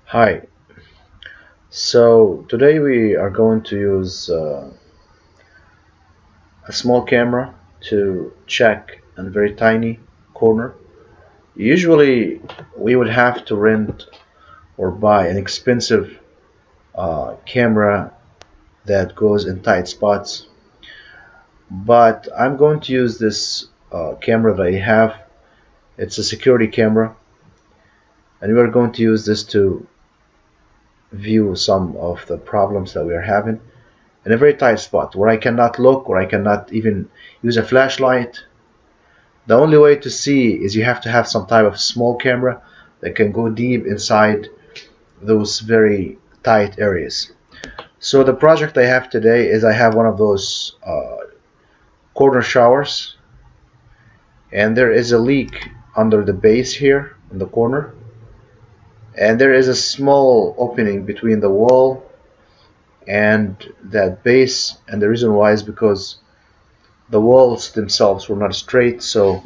Hi, so today we are going to use a small camera to check a very tiny corner. Usually we would have to rent or buy an expensive camera that goes in tight spots, but I'm going to use this camera that I have. It's a security camera, and we are going to use this to view some of the problems that we are having in a very tight spot where I cannot look or I cannot even use a flashlight. The only way to see is you have to have some type of small camera that can go deep inside those very tight areas. So the project I have today is I have one of those corner showers, and there is a leak under the base here in the corner, and there is a small opening between the wall and that base, and the reason why is because the walls themselves were not straight, so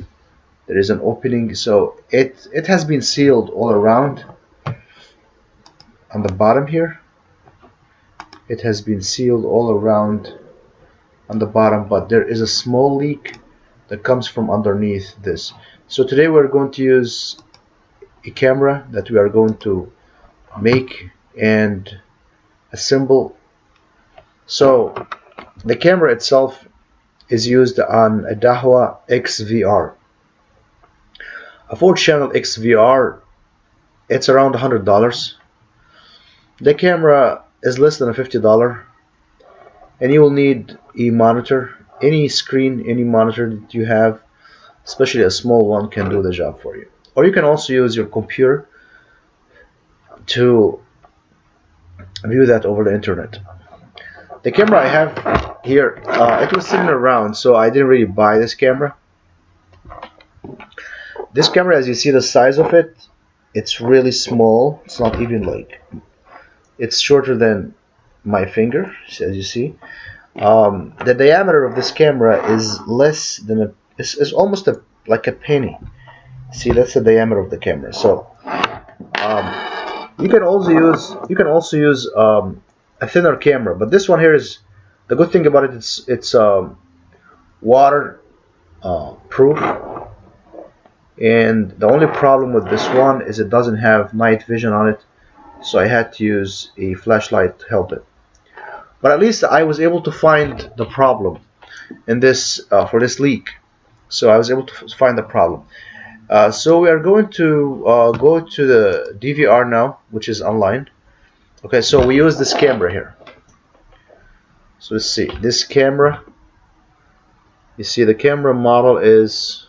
there is an opening. So it has been sealed all around. On the bottom here, it has been sealed all around on the bottom, but there is a small leak that comes from underneath this. So today we're going to use a camera that we are going to make and assemble. So the camera itself is used on a Dahua XVR. A 4-channel XVR, it's around $100. The camera is less than $50, and you will need a monitor. Any screen, any monitor that you have, especially a small one, can do the job for you. Or you can also use your computer to view that over the internet. The camera I have here, it was sitting around, so I didn't really buy this camera. This camera, as you see the size of it, it's really small. It's not even like, it's shorter than my finger, as you see. The diameter of this camera is less than it's almost like a penny. See, that's the diameter of the camera. So you can also use a thinner camera, but this one here is the good thing about it. It's water proof, and the only problem with this one is it doesn't have night vision on it, so I had to use a flashlight to help it. But at least I was able to find the problem in this for this leak. So I was able to find the problem. So we are going to go to the DVR now, which is online. Okay, so we use this camera here. So let's see this camera. You see the camera model is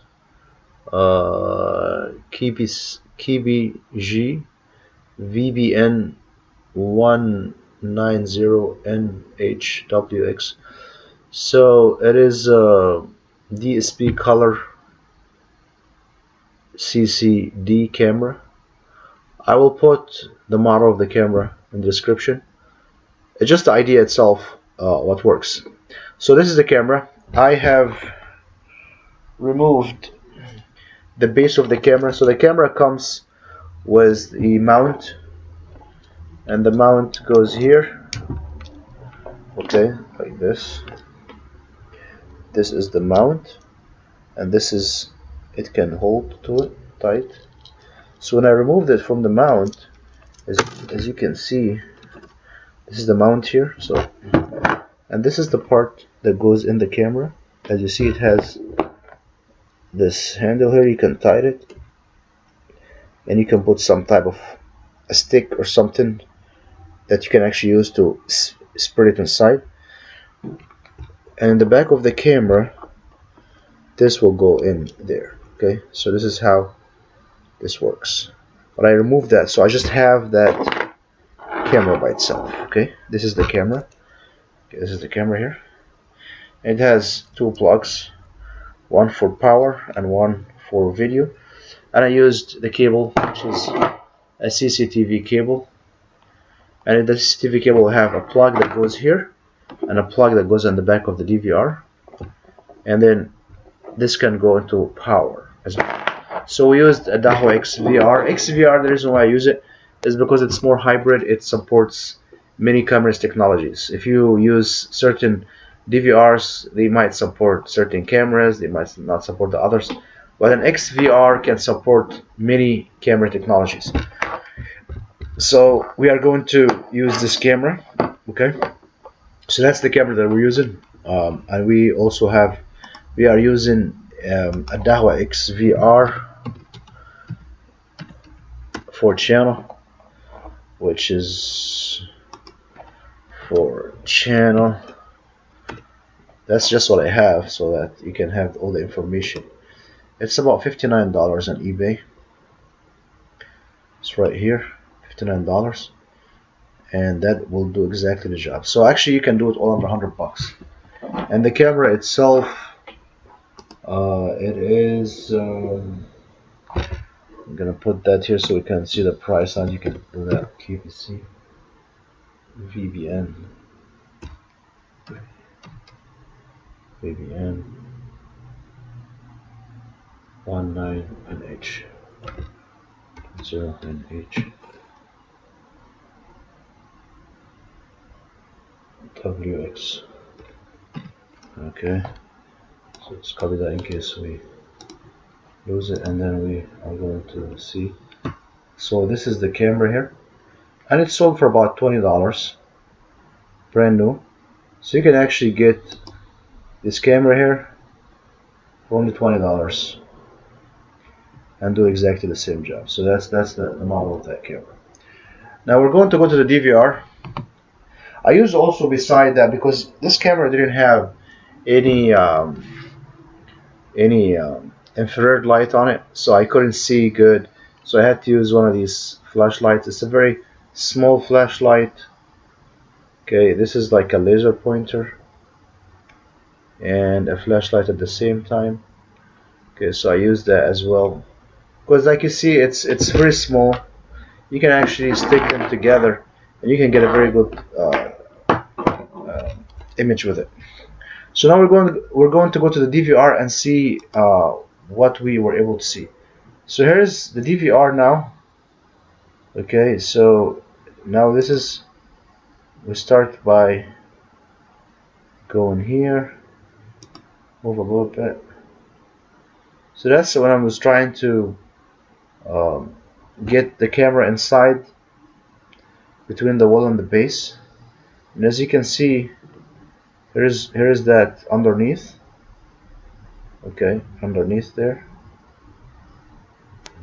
CVBS VBN 190NHWX. So it is a DSP color CCD camera. I will put the model of the camera in the description. It's just the idea itself, what works. So this is the camera. I have removed the base of the camera. So the camera comes with the mount, and the mount goes here. Okay, like this. This is the mount, and this is, it can hold to it tight. So when I removed it from the mount, as you can see, this is the mount here. So, and this is the part that goes in the camera. As you see, it has this handle here. You can tighten it, and you can put some type of a stick or something that you can actually use to spread it inside. And in the back of the camera, this will go in there. Okay, so this is how this works. But I removed that, so I just have that camera by itself. Okay, this is the camera. Okay, this is the camera here. It has two plugs, one for power and one for video. And I used the cable, which is a CCTV cable. And the CCTV cable will have a plug that goes here and a plug that goes on the back of the DVR. And then this can go into power as well. So we used a Dahua XVR. XVR, the reason why I use it, is because it's more hybrid. It supports many cameras technologies. If you use certain DVRs, they might support certain cameras, they might not support the others. But an XVR can support many camera technologies. So we are going to use this camera, okay? So that's the camera that we're using, and we are using a Dahua XVR 4 channel, which is 4 channel. That's just what I have, so that you can have all the information. It's about $59 on eBay. It's right here, $59, and that will do exactly the job. So actually, you can do it all under $100. And the camera itself, it is. I'm gonna put that here so we can see the price on. You can do that. KBC, VBN, VBN, 19NH, 0NH, WX. Okay, so let's copy that in case we lose it, and then we are going to see. So this is the camera here, and it's sold for about $20, brand new. So you can actually get this camera here for only $20 and do exactly the same job. So that's the model of that camera. Now we're going to go to the DVR. I used also beside that, because this camera didn't have any infrared light on it, so I couldn't see good. So I had to use one of these flashlights. It's a very small flashlight. Okay, this is like a laser pointer and a flashlight at the same time. Okay, so I used that as well, because like you see, it's very small. You can actually stick them together, and you can get a very good image with it. So now we're going to go to the DVR and see what we were able to see. So here's the DVR now. Okay, so now this is, we start by going here, move a little bit. So that's when I was trying to get the camera inside between the wall and the base, and as you can see, here is that underneath. Okay, underneath there,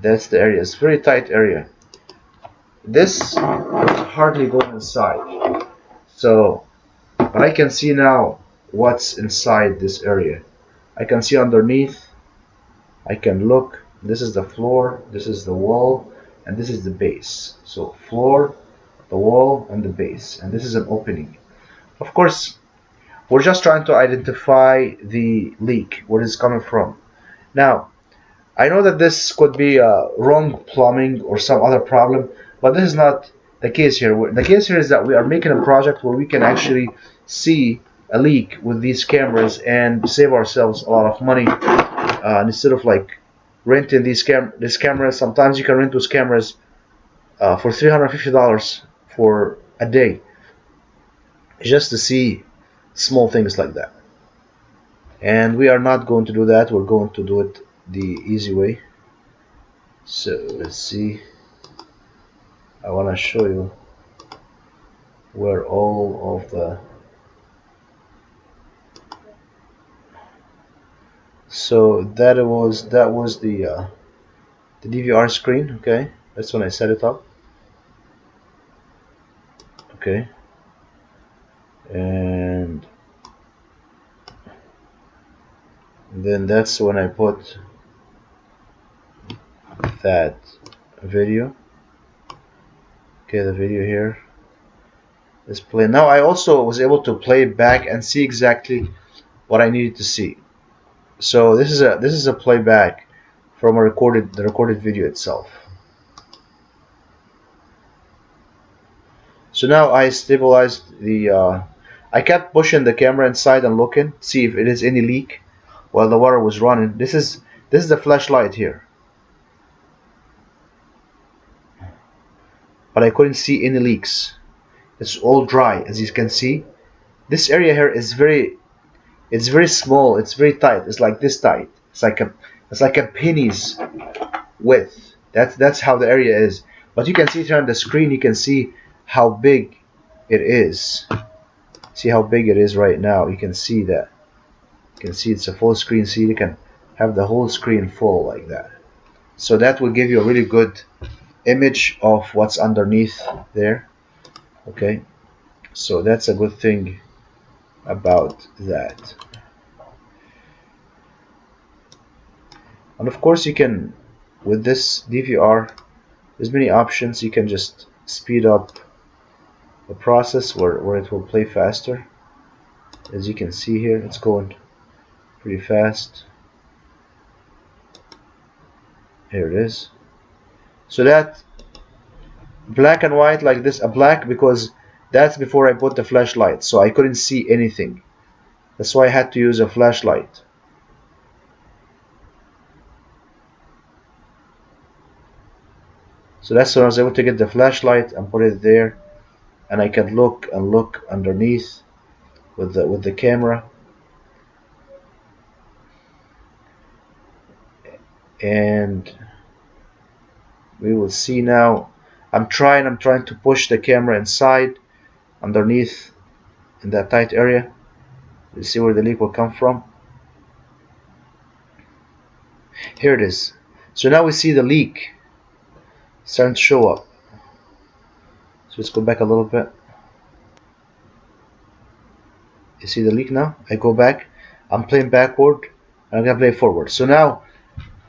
that's the area. It's a very tight area. This would hardly go inside. So, but I can see now what's inside this area. I can see underneath. I can look. This is the floor, this is the wall, and this is the base. So floor, the wall, and the base, and this is an opening. Of course, we're just trying to identify the leak, where it's coming from. Now, I know that this could be wrong plumbing or some other problem, but this is not the case here. The case here is that we are making a project where we can actually see a leak with these cameras and save ourselves a lot of money, instead of like renting these cameras. Sometimes you can rent those cameras for $350 for a day, just to see small things like that. And we are not going to do that. We're going to do it the easy way. So let's see. I want to show you where all of the, so that was the DVR screen. Okay, that's when I set it up. Okay, and then that's when I put that video. Okay, the video here is playing. Now I also was able to play it back and see exactly what I needed to see. So this is a playback from the recorded video itself. So now I stabilized the. I kept pushing the camera inside and looking, see if it is any leak while the water was running. This is the flashlight here. but I couldn't see any leaks. It's all dry, as you can see. This area here is it's very small. It's very tight. It's like this tight. It's like a penny's width. That's how the area is. But you can see it here on the screen. You can see how big it is. See how big it is right now. You can see that. You can see it's a full screen. See, you can have the whole screen full like that. So that will give you a really good image of what's underneath there. Okay, so that's a good thing about that. And of course you can, with this DVR, there's many options. You can just speed up the process where it will play faster. As you can see here, it's going pretty fast. Here it is. So that black and white like this, a black, because that's before I put the flashlight, so I couldn't see anything. That's why I had to use a flashlight. So that's when I was able to get the flashlight and put it there, and I can look and look underneath with the camera. And we will see now. I'm trying to push the camera inside underneath in that tight area. You see where the leak will come from. Here it is. So now we see the leak starting to show up. So let's go back a little bit. You see the leak now? I go back. I'm playing backward and I'm gonna play forward. So now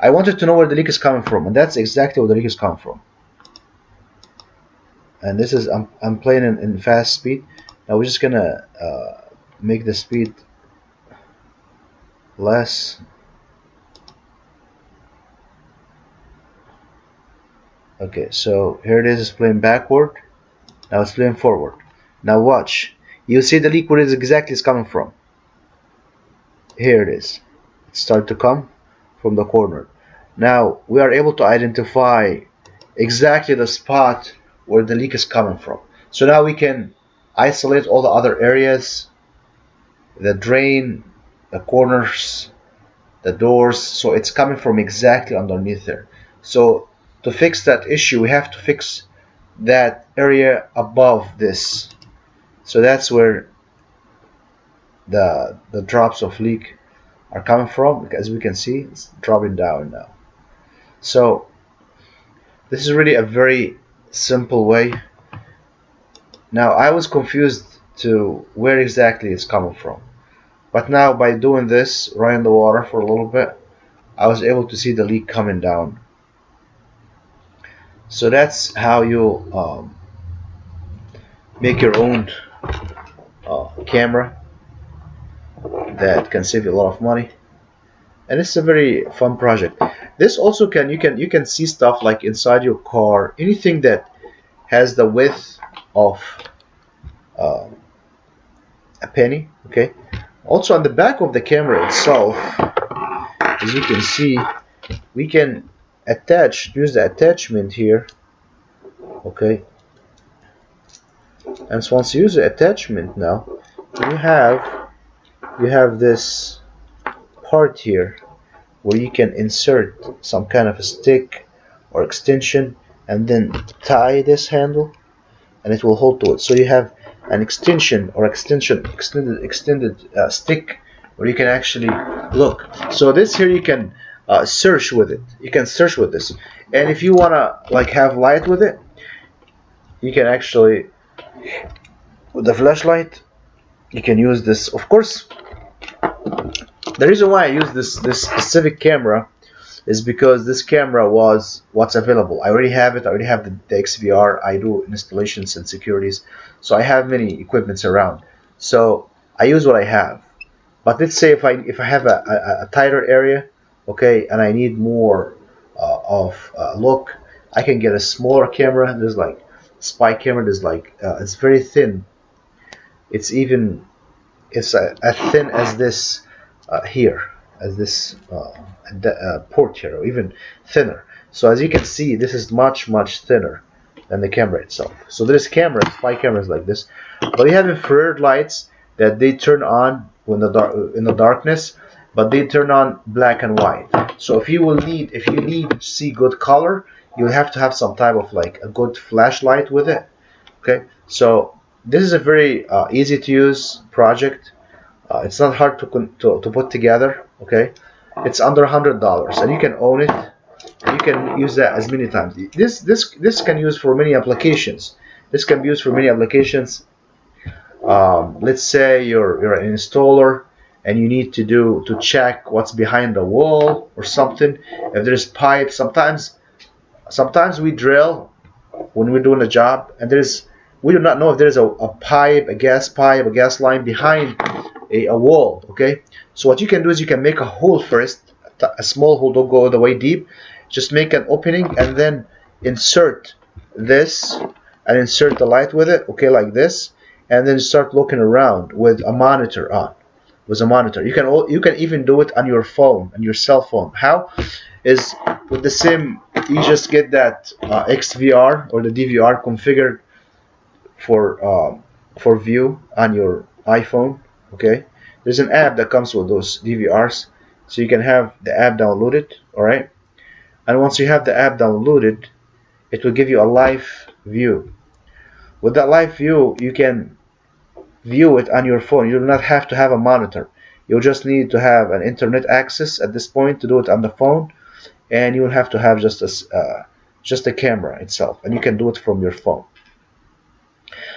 I wanted to know where the leak is coming from, and that's exactly where the leak is coming from. And this is I'm playing in fast speed. Now we're just gonna make the speed less. Okay, so here it is. It's playing backward. Now it's playing forward. Now watch. You see the leak where it exactly is coming from. Here it is. It started to come from the corner. Now we are able to identify exactly the spot where the leak is coming from. So now we can isolate all the other areas, the drain, the corners, the doors. So it's coming from exactly underneath there. So to fix that issue, we have to fix that area above this. So that's where the drops of leak are coming from. As we can see, it's dropping down now. So this is really a very simple way. Now I was confused to where exactly it's coming from, but now by doing this, running the water for a little bit, I was able to see the leak coming down. So that's how you make your own camera that can save you a lot of money, and it's a very fun project. This also you can see stuff like inside your car, anything that has the width of a penny. Okay. Also on the back of the camera itself, as you can see, we can use the attachment here. Okay. And so once you use the attachment, now you have this part here where you can insert some kind of a stick or extension and then tie this handle, and it will hold to it. So you have an extension or extended stick where you can actually look. So this here you can search with it. You can search with this, and if you wanna like have light with it, you can actually, with the flashlight, you can use this. Of course, the reason why I use this specific camera is because this camera was what's available. I already have it. I already have the XVR. I do installations and securities, so I have many equipments around. So I use what I have. But let's say if I have a tighter area, okay, and I need more look, I can get a smaller camera. There's like spy camera. There's like it's very thin. It's as thin as this here, as this port here, or even thinner. So as you can see, this is much thinner than the camera itself. So there's cameras, 5 cameras like this, but we have infrared lights that they turn on when in the darkness, but they turn on black and white. So if you need to see good color, you have to have some type of like a good flashlight with it. Okay, so this is a very easy to use project. It's not hard to put together. Okay, it's under $100 and you can own it. You can use that as many times. This can use for many applications. This can be used for many applications. Let's say you're an installer and you need to check what's behind the wall or something. If there's pipes, sometimes we drill when we're doing a job and we do not know if there's a pipe, a gas line behind a wall. Okay, so what you can do is you can make a hole first, a small hole, don't go all the way deep. Just make an opening and then insert this and insert the light with it. Okay, like this, and then start looking around with a monitor on. With a monitor, you can even do it on your phone, on your cell phone. How is with the same? You just get that XVR or the DVR configured for view on your iPhone. Okay, there's an app that comes with those DVRs, so you can have the app downloaded. All right, and once you have the app downloaded, it will give you a live view. With that live view, you can view it on your phone. You do not have to have a monitor. You'll just need to have an internet access at this point to do it on the phone, and you will have to have just a camera itself, and you can do it from your phone.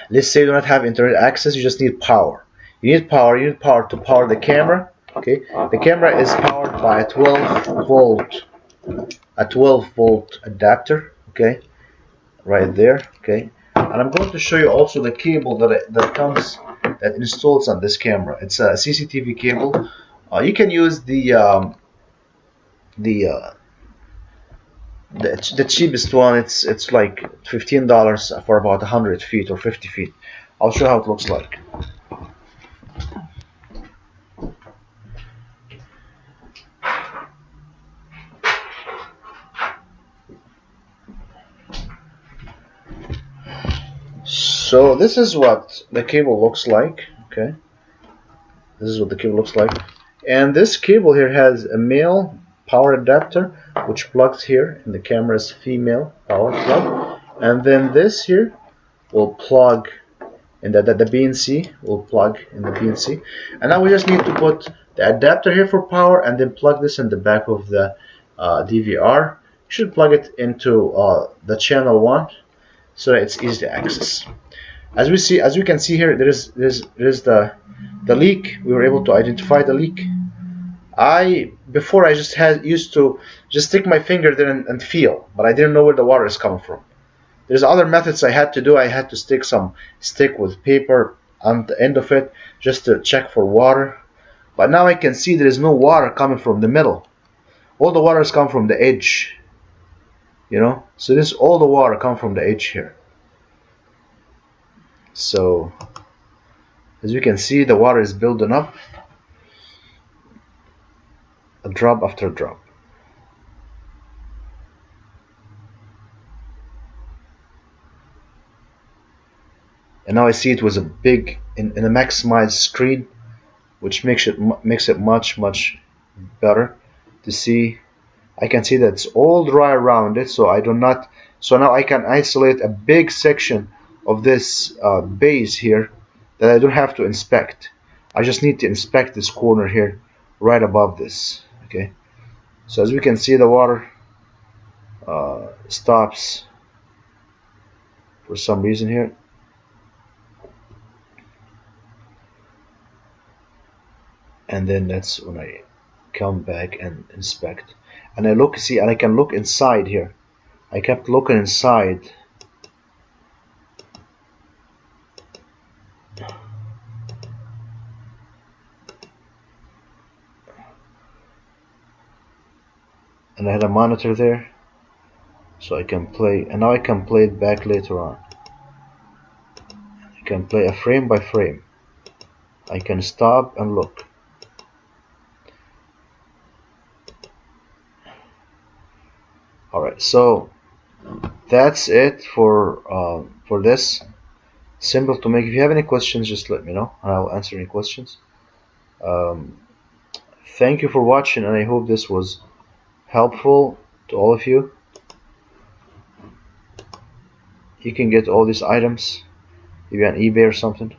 Let's say you do not have internet access. You just need power. You need power to power the camera. Okay, the camera is powered by a 12 volt adapter. Okay, right there. Okay, and I'm going to show you also the cable that installs on this camera. It's a CCTV cable. You can use the cheapest one. It's like $15 for about 100 feet or 50 feet. I'll show you how it looks like. So this is what the cable looks like. Okay, this is what the cable looks like, and this cable here has a male power adapter which plugs here in the camera's female power plug, and then this here will plug in the BNC, will plug in the BNC, and now we just need to put the adapter here for power and then plug this in the back of the DVR. You should plug it into the channel 1 so that it's easy to access. As you can see here, there's the leak. We were able to identify the leak. Before I just used to just stick my finger there and feel, but I didn't know where the water is coming from. There's other methods I had to do. I had to stick some stick with paper on the end of it just to check for water. But now I can see there is no water coming from the middle. All the water has come from the edge. You know, so this all the water come from the edge here. So as you can see, the water is building up, a drop after drop. And now I see it was a big in a maximized screen, which makes it much better to see. I can see that it's all dry around it, so now I can isolate a big section of this base here that I don't have to inspect. I just need to inspect this corner here right above this. Okay, so as we can see, the water stops for some reason here. And then that's when I come back and inspect, and I look, see, and I can look inside here. I kept looking inside, and I had a monitor there, so I can play, and now I can play it back later on. I can play a frame by frame. I can stop and look. Alright, so that's it for this. Simple to make. If you have any questions, just let me know and I'll answer any questions. Um, Thank you for watching, and I hope this was helpful to all of you. You can get all these items maybe on eBay or something.